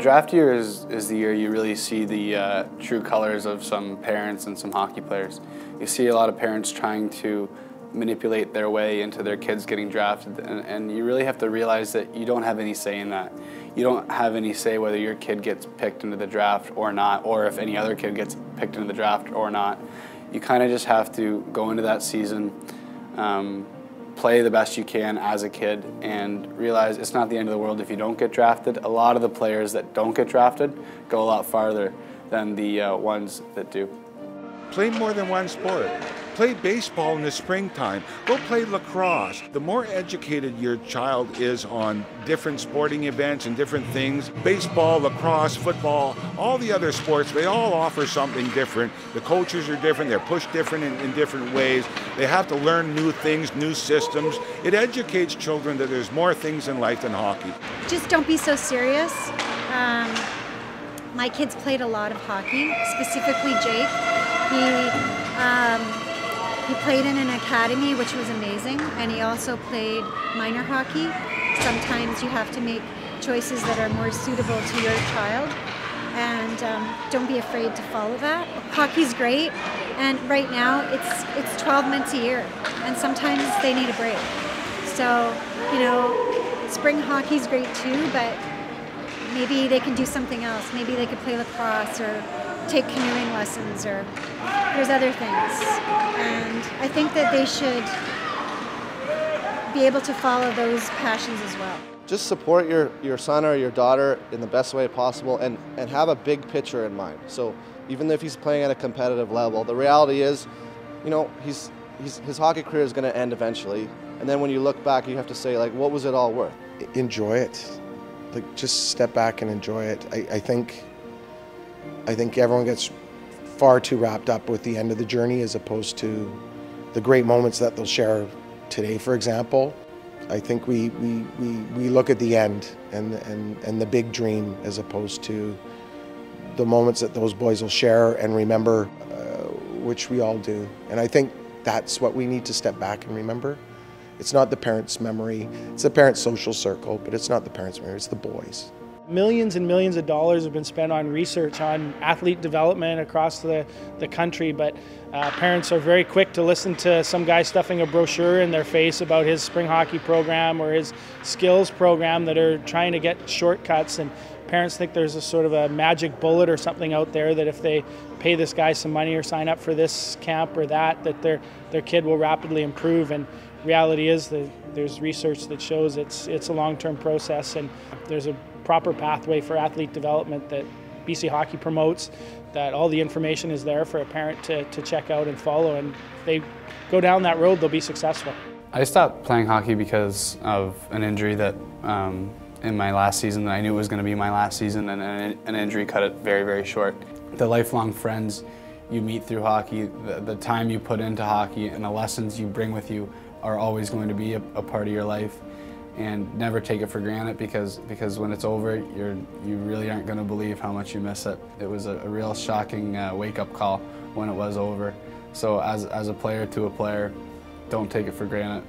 draft year is the year you really see the true colors of some parents and some hockey players. You see a lot of parents trying to manipulate their way into their kids getting drafted, and you really have to realize that you don't have any say in that. You don't have any say whether your kid gets picked into the draft or not, or if any other kid gets picked into the draft or not. You kind of just have to go into that season, play the best you can as a kid, and realize it's not the end of the world if you don't get drafted. A lot of the players that don't get drafted go a lot farther than the ones that do. Play more than one sport. Play baseball in the springtime. Go play lacrosse. The more educated your child is on different sporting events and different things, baseball, lacrosse, football, all the other sports, they all offer something different. The coaches are different. They're pushed different in different ways. They have to learn new things, new systems. It educates children that there's more things in life than hockey. Just don't be so serious. My kids played a lot of hockey, specifically Jake. He played in an academy, which was amazing, and he also played minor hockey. Sometimes you have to make choices that are more suitable to your child, and don't be afraid to follow that. Hockey's great, and right now it's 12 months a year, and sometimes they need a break. So, you know, spring hockey's great too, but maybe they can do something else. Maybe they could play lacrosse or take canoeing lessons, or there's other things. And I think that they should be able to follow those passions as well. Just support your son or your daughter in the best way possible, and have a big picture in mind. So even if he's playing at a competitive level, the reality is, you know, his hockey career is going to end eventually. And then when you look back, you have to say, like, what was it all worth? Enjoy it. Like, just step back and enjoy it. I think everyone gets far too wrapped up with the end of the journey as opposed to the great moments that they'll share today, for example. I think we look at the end and the big dream as opposed to the moments that those boys will share and remember, which we all do. And I think that's what we need to step back and remember. It's not the parents' memory, it's the parents' social circle, but it's not the parents' memory, it's the boys. Millions and millions of dollars have been spent on research on athlete development across the country, but parents are very quick to listen to some guy stuffing a brochure in their face about his spring hockey program or his skills program that are trying to get shortcuts, and parents think there's a sort of a magic bullet or something out there that if they pay this guy some money or sign up for this camp or that their kid will rapidly improve. And reality is that there's research that shows it's a long-term process, and there's a proper pathway for athlete development that BC Hockey promotes, that all the information is there for a parent to check out and follow, and if they go down that road, they'll be successful. I stopped playing hockey because of an injury that in my last season that I knew was going to be my last season, and an injury cut it very, very short. The lifelong friends you meet through hockey, the time you put into hockey, and the lessons you bring with you are always going to be a part of your life. And never take it for granted, because when it's over, you really aren't going to believe how much you miss it. It was a real shocking wake-up call when it was over. So as a player to a player, don't take it for granted.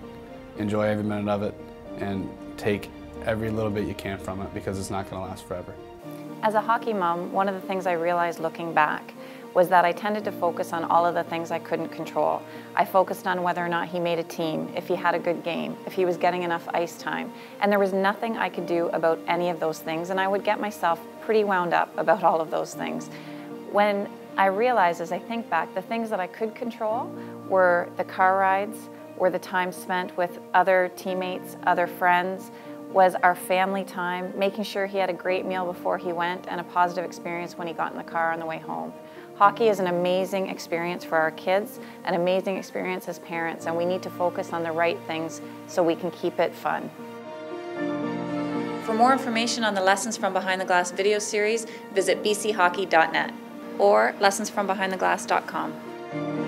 Enjoy every minute of it, and take every little bit you can from it, because it's not going to last forever. As a hockey mom, one of the things I realized looking back was that I tended to focus on all of the things I couldn't control. I focused on whether or not he made a team, if he had a good game, if he was getting enough ice time, and there was nothing I could do about any of those things, and I would get myself pretty wound up about all of those things. When I realized, as I think back, the things that I could control were the car rides, were the time spent with other teammates, other friends, was our family time, making sure he had a great meal before he went and a positive experience when he got in the car on the way home. Hockey is an amazing experience for our kids, an amazing experience as parents, and we need to focus on the right things so we can keep it fun. For more information on the Lessons from Behind the Glass video series, visit bchockey.net or lessonsfrombehindtheglass.com.